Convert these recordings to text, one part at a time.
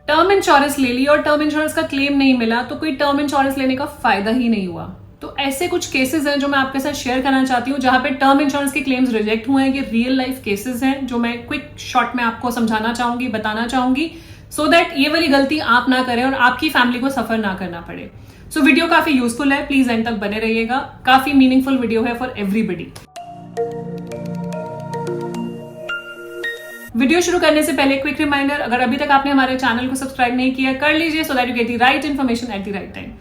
Term insurance ले ली और term insurance का क्लेम नहीं मिला तो कोई टर्म इंश्योरेंस लेने का फायदा ही नहीं हुआ। तो ऐसे कुछ केसेस हैं जो मैं आपके साथ शेयर करना चाहती हूँ जहां पे टर्म इंश्योरेंस के क्लेम्स रिजेक्ट हुए हैं। ये रियल लाइफ केसेस हैं जो मैं क्विक शॉर्ट में आपको समझाना चाहूंगी, बताना चाहूंगी, सो दैट ये वाली गलती आप ना करें और आपकी फैमिली को सफर ना करना पड़े। सो वीडियो काफी यूजफुल है, प्लीज एंड तक बने रहिएगा। काफी मीनिंगफुल वीडियो है फॉर एवरीबडी। वीडियो शुरू करने से पहले क्विक रिमाइंडर, अगर अभी तक आपने हमारे चैनल को सब्सक्राइब नहीं किया कर लीजिए so that you get the right information at the right time.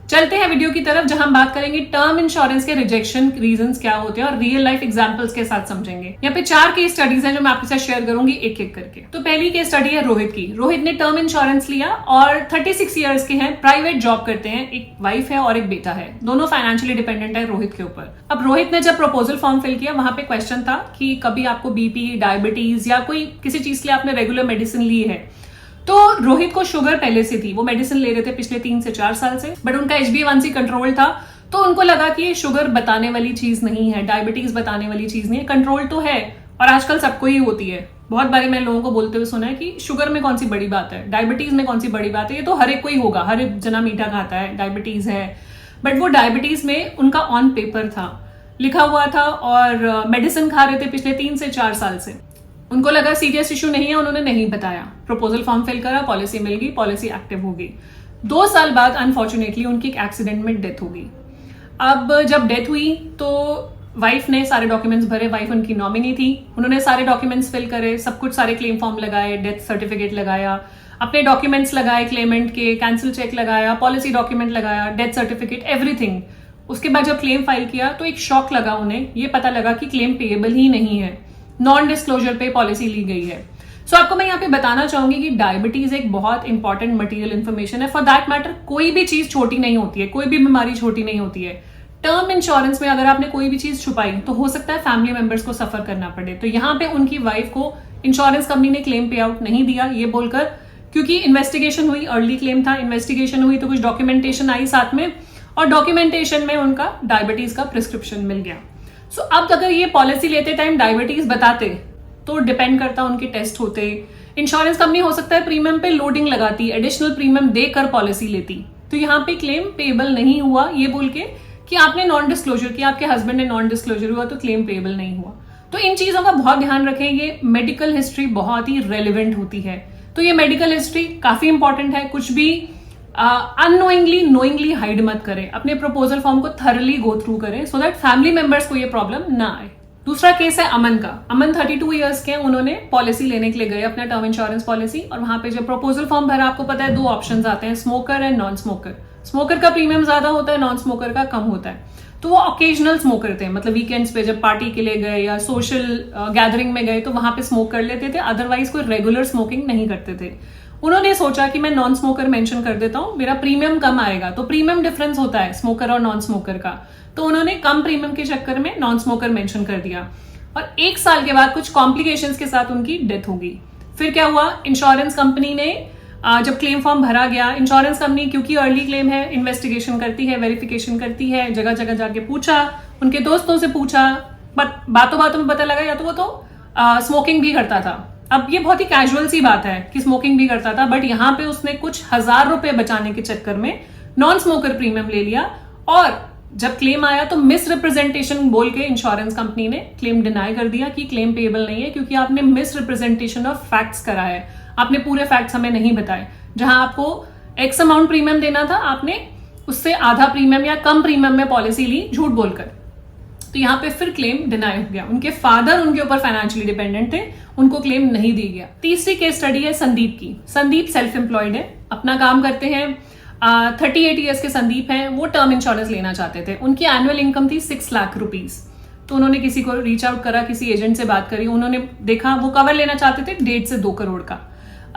चलते हैं वीडियो की तरफ जहां हम बात करेंगे टर्म इंश्योरेंस के रिजेक्शन रीजंस क्या होते हैं और रियल लाइफ एग्जांपल्स के साथ समझेंगे। यहाँ पे 4 केस स्टडीज हैं जो मैं आपके साथ शेयर करूंगी एक एक करके। तो पहली केस स्टडी है रोहित की। रोहित ने टर्म इंश्योरेंस लिया और 36 ईयर्स के हैं, प्राइवेट जॉब करते हैं, एक वाइफ है और एक बेटा है, दोनों फाइनेंशियली डिपेंडेंट है रोहित के ऊपर। अब रोहित ने जब प्रपोजल फॉर्म फिल किया वहां पे क्वेश्चन था कि कभी आपको बीपी, डायबिटीज या कोई किसी चीज के लिए आपने रेगुलर मेडिसिन ली है। तो रोहित को शुगर पहले से थी, वो मेडिसिन ले रहे थे पिछले 3 से 4 साल से, बट उनका HbA1c कंट्रोल था। तो उनको लगा कि ये शुगर बताने वाली चीज नहीं है, डायबिटीज बताने वाली चीज नहीं है, कंट्रोल तो है और आजकल सबको ही होती है। बहुत बारी मैंने लोगों को बोलते हुए सुना है कि शुगर में कौन सी बड़ी बात है, डायबिटीज में कौन सी बड़ी बात है, ये तो हर एक को ही होगा, हर एक जना मीठा खाता है, डायबिटीज है। बट वो डायबिटीज में उनका ऑन पेपर था, लिखा हुआ था और मेडिसिन खा रहे थे पिछले 3 से 4 साल से। उनको लगा सीरियस इशू नहीं है, उन्होंने नहीं बताया, प्रपोजल फॉर्म फिल करा, पॉलिसी मिल गई, पॉलिसी एक्टिव हो गई। 2 साल बाद अनफॉर्चुनेटली उनकी एक एक्सीडेंट में डेथ हो गई। अब जब डेथ हुई तो वाइफ ने सारे डॉक्यूमेंट्स भरे, वाइफ उनकी नॉमिनी थी, उन्होंने सारे डॉक्यूमेंट्स फिल करे, सब कुछ, सारे क्लेम फॉर्म लगाए, डेथ सर्टिफिकेट लगाया, अपने डॉक्यूमेंट्स लगाए, क्लेमेंट के कैंसिल चेक लगाया, पॉलिसी डॉक्यूमेंट लगाया, डेथ सर्टिफिकेट, एवरीथिंग। उसके बाद जब क्लेम फाइल किया तो एक शॉक लगा उन्हें, ये पता लगा कि क्लेम पेएबल ही नहीं है, नॉन डिस्क्लोजर पे पॉलिसी ली गई है। सो आपको मैं यहाँ पे बताना चाहूंगी कि डायबिटीज एक बहुत इंपॉर्टेंट मटेरियल इन्फॉर्मेशन है। फॉर दैट मैटर कोई भी चीज छोटी नहीं होती है, कोई भी बीमारी छोटी नहीं होती है। टर्म इंश्योरेंस में अगर आपने कोई भी चीज छुपाई तो हो सकता है फैमिली मेंबर्स को सफर करना पड़े। तो यहाँ पे उनकी वाइफ को इंश्योरेंस कंपनी ने क्लेम पे आउट नहीं दिया, ये बोलकर, क्योंकि इन्वेस्टिगेशन हुई, अर्ली क्लेम था, इन्वेस्टिगेशन हुई तो कुछ डॉक्यूमेंटेशन आई साथ में और डॉक्यूमेंटेशन में उनका डायबिटीज का प्रिस्क्रिप्शन मिल गया। सो अब अगर ये पॉलिसी लेते टाइम डायबिटीज बताते तो डिपेंड करता, उनके टेस्ट होते, इंश्योरेंस कंपनी हो सकता है प्रीमियम पे लोडिंग लगाती, एडिशनल प्रीमियम देकर पॉलिसी लेती। तो यहाँ पे क्लेम पेएबल नहीं हुआ ये बोल के कि आपने नॉन डिस्क्लोजर किया, आपके हस्बैंड ने नॉन डिस्क्लोजर हुआ तो क्लेम पेएबल नहीं हुआ। तो इन चीजों का बहुत ध्यान रखें, ये मेडिकल हिस्ट्री बहुत ही रेलिवेंट होती है। तो ये मेडिकल हिस्ट्री काफी इंपॉर्टेंट है, कुछ भी अननोइंगली नोइंगली हाइड मत करें, अपने प्रपोजल फॉर्म को थरली गो थ्रू करें सो दैट फैमिली मेंबर्स को ये प्रॉब्लम ना आए। दूसरा केस है अमन का। अमन 32 इयर्स के हैं, उन्होंने पॉलिसी लेने के लिए गए, अपना टर्म इंश्योरेंस पॉलिसी, और वहां पे जब प्रपोजल फॉर्म भरा, आपको पता है 2 ऑप्शंस आते हैं, smoker and non smoker. Smoker का प्रीमियम ज्यादा होता है, नॉन स्मोकर का कम होता है। तो वो ऑकेजनल स्मोकर थे, मतलब वीकेंड्स पे जब पार्टी के लिए गए या सोशल गैदरिंग में गए तो वहां पे स्मोक कर लेते थे, अदरवाइज कोई रेगुलर स्मोकिंग नहीं करते थे। उन्होंने सोचा कि मैं नॉन स्मोकर मेंशन कर देता हूं, मेरा प्रीमियम कम आएगा। तो प्रीमियम डिफरेंस होता है स्मोकर और नॉन स्मोकर का, तो उन्होंने कम प्रीमियम के चक्कर में नॉन स्मोकर मेंशन कर दिया और 1 साल के बाद कुछ कॉम्प्लिकेशंस के साथ उनकी डेथ हो गई। फिर क्या हुआ, इंश्योरेंस कंपनी ने जब क्लेम फॉर्म भरा गया, इंश्योरेंस कंपनी क्योंकि अर्ली क्लेम है, इन्वेस्टिगेशन करती है, वेरिफिकेशन करती है, जगह जगह जाके पूछा, उनके दोस्तों से पूछा, बातों बातों में पता लगा या तो वो तो स्मोकिंग भी करता था। अब ये बहुत ही कैजुअल सी बात है कि स्मोकिंग भी करता था, बट यहाँ पे उसने कुछ 1000 रुपए बचाने के चक्कर में नॉन स्मोकर प्रीमियम ले लिया और जब क्लेम आया तो मिस रिप्रेजेंटेशन बोल के इंश्योरेंस कंपनी ने क्लेम डिनाई कर दिया कि क्लेम पेएबल नहीं है क्योंकि आपने मिस रिप्रेजेंटेशन ऑफ फैक्ट्स करा है, आपने पूरे फैक्ट्स हमें नहीं बताए। जहां आपको एक्स अमाउंट प्रीमियम देना था, आपने उससे आधा प्रीमियम या कम प्रीमियम में पॉलिसी ली झूठ बोलकर। तो यहाँ पे फिर क्लेम डिनाई हो गया। उनके फादर उनके ऊपर फाइनेंशियली डिपेंडेंट थे, उनको क्लेम नहीं दी गया। तीसरी केस स्टडी है संदीप की। संदीप सेल्फ एम्प्लॉयड है, अपना काम करते हैं, 38 ईयर्स के संदीप हैं। वो टर्म इंश्योरेंस लेना चाहते थे, उनकी एनुअल इनकम थी 6 लाख रुपीज। तो उन्होंने किसी को रीच आउट करा, किसी एजेंट से बात करी, उन्होंने देखा वो कवर लेना चाहते थे 1.5 से 2 करोड़ का,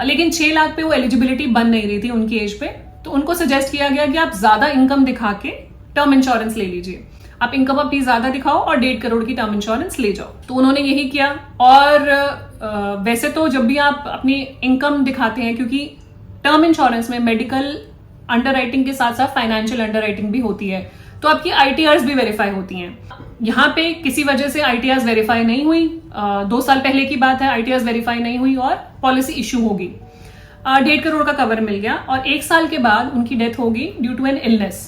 लेकिन 6 लाख पे वो एलिजिबिलिटी बन नहीं रही थी उनकी एज पे। तो उनको सजेस्ट किया गया कि आप ज्यादा इनकम दिखा के टर्म इंश्योरेंस ले लीजिए, आप इनकम अपनी ज्यादा दिखाओ और 1.5 करोड़ की टर्म इंश्योरेंस ले जाओ। तो उन्होंने यही किया। और वैसे तो जब भी आप अपनी इनकम दिखाते हैं, क्योंकि टर्म इंश्योरेंस में मेडिकल अंडरराइटिंग के साथ साथ फाइनेंशियल अंडरराइटिंग भी होती है, तो आपकी आईटीआर्स भी वेरीफाई होती हैं। यहाँ पे किसी वजह से आईटीआर्स वेरीफाई नहीं हुई, 2 साल पहले की बात है, आईटीआर्स वेरीफाई नहीं हुई और पॉलिसी इश्यू होगी। 1.5 करोड़ का कवर मिल गया और 1 साल के बाद उनकी डेथ होगी ड्यू टू एन इलनेस।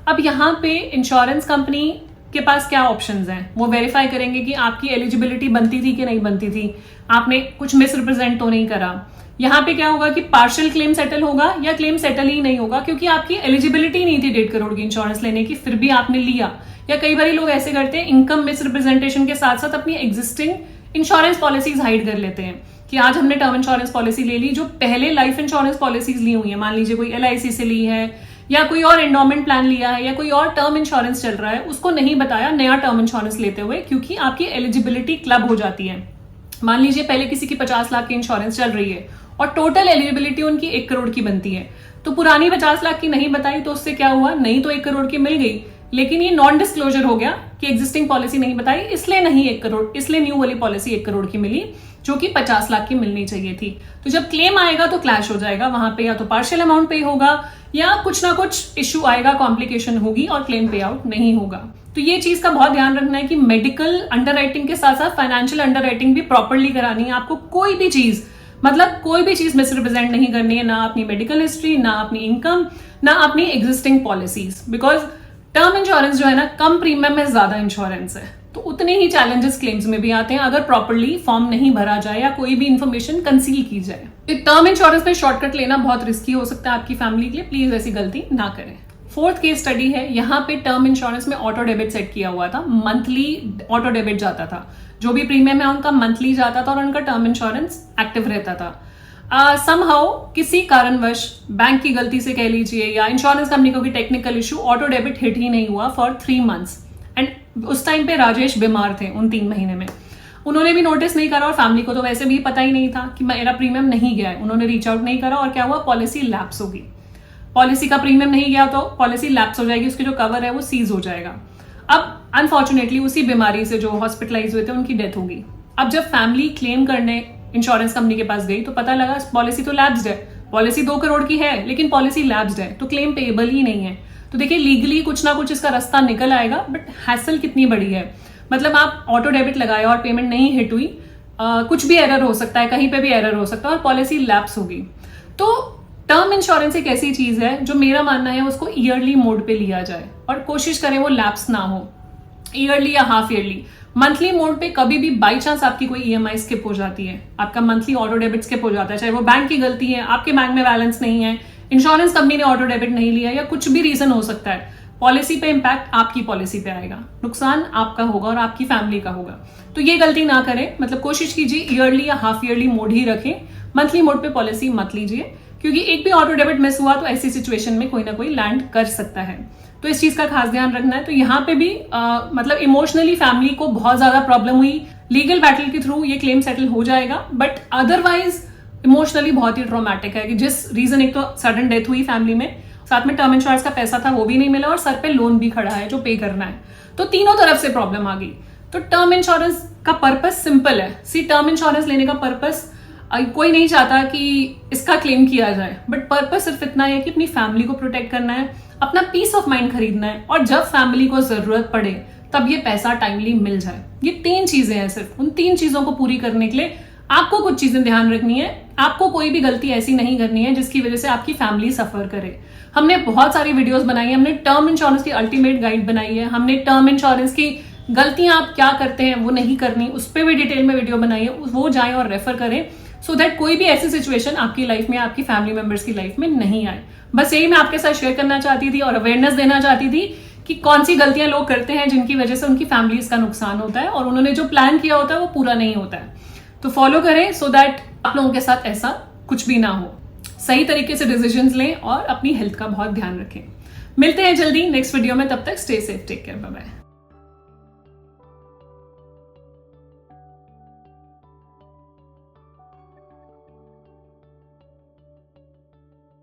अब यहाँ पे इंश्योरेंस कंपनी के पास क्या ऑप्शंस हैं, वो वेरीफाई करेंगे कि आपकी एलिजिबिलिटी बनती थी कि नहीं बनती थी, आपने कुछ मिसरिप्रेजेंट तो नहीं करा। यहाँ पे क्या होगा कि पार्शियल क्लेम सेटल होगा या क्लेम सेटल ही नहीं होगा क्योंकि आपकी एलिजिबिलिटी नहीं थी 1.5 करोड़ की इंश्योरेंस लेने की, फिर भी आपने लिया। या कई बार लोग ऐसे करते हैं, इनकम मिसरिप्रेजेंटेशन के साथ साथ अपनी एग्जिस्टिंग इंश्योरेंस पॉलिसीज हाइड कर लेते हैं कि आज हमने टर्म इंश्योरेंस पॉलिसी ले ली जो पहले लाइफ इंश्योरेंस पॉलिसीज ली हुई है, मान लीजिए कोई LIC से ली है या कोई और एंडोमेंट प्लान लिया है या कोई और टर्म इंश्योरेंस चल रहा है, उसको नहीं बताया नया टर्म इंश्योरेंस लेते हुए, क्योंकि आपकी एलिजिबिलिटी क्लब हो जाती है। मान लीजिए पहले किसी की 50 लाख की इंश्योरेंस चल रही है और टोटल एलिजिबिलिटी उनकी 1 करोड़ की बनती है, तो पुरानी 50 लाख की नहीं बताई तो उससे क्या हुआ, नहीं तो 1 करोड़ की मिल गई, लेकिन ये नॉन डिस्क्लोजर हो गया कि एग्जिस्टिंग पॉलिसी नहीं बताई, इसलिए नहीं 1 करोड़, इसलिए न्यू वाली पॉलिसी 1 करोड़ की मिली जो कि 50 लाख की मिलनी चाहिए थी। तो जब क्लेम आएगा तो क्लैश हो जाएगा, वहां पे या तो पार्शियल अमाउंट पे होगा या कुछ ना कुछ इश्यू आएगा, कॉम्प्लिकेशन होगी और क्लेम पे आउट नहीं होगा। तो ये चीज का बहुत ध्यान रखना है कि मेडिकल अंडरराइटिंग के साथ साथ फाइनेंशियल अंडरराइटिंग भी प्रॉपरली करानी है। आपको कोई भी चीज, मतलब कोई भी चीज मिसरिप्रेजेंट नहीं करनी है, ना अपनी मेडिकल हिस्ट्री, ना अपनी इनकम, ना अपनी existing policies, because term insurance जो है ना कम प्रीमियम में ज्यादा इंश्योरेंस है, तो उतने ही चैलेंजेस क्लेम्स में भी आते हैं अगर प्रॉपरली फॉर्म नहीं भरा जाए या कोई भी इंफॉर्मेशन कंसील की जाए। टर्म इंश्योरेंस में शॉर्टकट लेना बहुत रिस्की हो सकता है आपकी फैमिली के लिए, प्लीज ऐसी गलती ना करें। 4th केस स्टडी है, यहाँ पे टर्म इंश्योरेंस में ऑटो डेबिट सेट किया हुआ था, मंथली ऑटो डेबिट जाता था, जो भी प्रीमियम है उनका मंथली जाता था और उनका टर्म इंश्योरेंस एक्टिव रहता था। समहाउ किसी कारणवश बैंक की गलती से कह लीजिए या इंश्योरेंस कंपनी को भी technical issue, auto debit hit ही नहीं हुआ फॉर 3 months। एंड उस टाइम पे राजेश बीमार थे उन 3 महीने में, उन्होंने भी नोटिस नहीं करा और फैमिली को तो वैसे भी पता ही नहीं था कि मेरा प्रीमियम नहीं गया है, उन्होंने रीच आउट नहीं करा और क्या हुआ, पॉलिसी लैप्स होगी। पॉलिसी का प्रीमियम नहीं गया तो पॉलिसी लैप्स हो जाएगी, उसकी जो कवर है वो सीज हो जाएगा। अब अनफॉर्चुनेटली उसी बीमारी से जो हॉस्पिटलाइज हुए थे उनकी डेथ होगी। अब जब फैमिली क्लेम करने इंश्योरेंस कंपनी के पास गई तो पता लगा पॉलिसी तो लैप्स्ड है, पॉलिसी 2 करोड़ की है लेकिन पॉलिसी लैप्स्ड है, तो क्लेम पेएबल ही नहीं है। तो देखिए लीगली कुछ ना कुछ इसका रास्ता निकल आएगा, बट हैसल कितनी बड़ी है। मतलब आप ऑटो डेबिट लगाए और पेमेंट नहीं हिट हुई, कुछ भी एरर हो सकता है, कहीं पे भी एरर हो सकता है और पॉलिसी लैप्स होगी। तो टर्म इंश्योरेंस एक ऐसी चीज है जो मेरा मानना है उसको ईयरली मोड पे लिया जाए और कोशिश करें वो लैप्स ना हो, ईयरली या हाफ ईयरली। मंथली मोड पे कभी भी बाई चांस आपकी कोई EMI स्किप हो जाती है, आपका मंथली ऑटो डेबिट स्किप हो जाता है, चाहे वो बैंक की गलती है, आपके बैंक में बैलेंस नहीं है, इंश्योरेंस कंपनी ने ऑटो डेबिट नहीं लिया या कुछ भी रीजन हो सकता है, पॉलिसी पे इंपैक्ट आपकी पॉलिसी पे आएगा, नुकसान आपका होगा और आपकी फैमिली का होगा। तो ये गलती ना करें, मतलब कोशिश कीजिए ईयरली या हाफ ईयरली मोड ही रखें, मंथली मोड पे पॉलिसी मत लीजिए, क्योंकि एक भी ऑटो डेबिट मिस हुआ तो ऐसी सिचुएशन में कोई ना कोई लैंड कर सकता है। तो इस चीज का खास ध्यान रखना है। तो यहाँ पे भी मतलब इमोशनली फैमिली को बहुत ज्यादा प्रॉब्लम हुई, लीगल बैटल के थ्रू ये क्लेम सेटल हो जाएगा, बट अदरवाइज इमोशनली बहुत ही ट्रॉमेटिक है कि जिस रीजन, एक तो सडन डेथ हुई फैमिली में, साथ में टर्म इंश्योरेंस का पैसा था वो भी नहीं मिला और सर पे लोन भी खड़ा है जो पे करना है, तो तीनों तरफ से प्रॉब्लम आ गई। तो टर्म इंश्योरेंस का पर्पस सिंपल है, टर्म इंश्योरेंस लेने का पर्पस कोई नहीं चाहता कि इसका क्लेम किया जाए, बट पर्पस सिर्फ इतना है कि अपनी फैमिली को प्रोटेक्ट करना है, अपना पीस ऑफ माइंड खरीदना है और जब फैमिली को जरूरत पड़े तब ये पैसा टाइमली मिल जाए। ये 3 चीजें हैं, सिर्फ उन 3 चीजों को पूरी करने के लिए आपको कुछ चीजें ध्यान रखनी है। आपको कोई भी गलती ऐसी नहीं करनी है जिसकी वजह से आपकी फैमिली सफर करे। हमने बहुत सारी वीडियोस बनाई है, हमने टर्म इंश्योरेंस की अल्टीमेट गाइड बनाई है, हमने टर्म इंश्योरेंस की गलतियां आप क्या करते हैं वो नहीं करनी, उस पर भी डिटेल में वीडियो बनाई है, वो जाएं और रेफर करें, सो दैट कोई भी ऐसी सिचुएशन आपकी लाइफ में, आपकी फैमिली मेंबर्स की लाइफ में नहीं आए। बस यही मैं आपके साथ शेयर करना चाहती थी और अवेयरनेस देना चाहती थी कि कौन सी गलतियां लोग करते हैं जिनकी वजह से उनकी फैमिलीज का नुकसान होता है और उन्होंने जो प्लान किया होता है वो पूरा नहीं होता है। तो फॉलो करें सो दैट आप लोगों के साथ ऐसा कुछ भी ना हो। सही तरीके से डिसीजंस लें और अपनी हेल्थ का बहुत ध्यान रखें। मिलते हैं जल्दी नेक्स्ट वीडियो में, तब तक stay safe, take care, bye bye.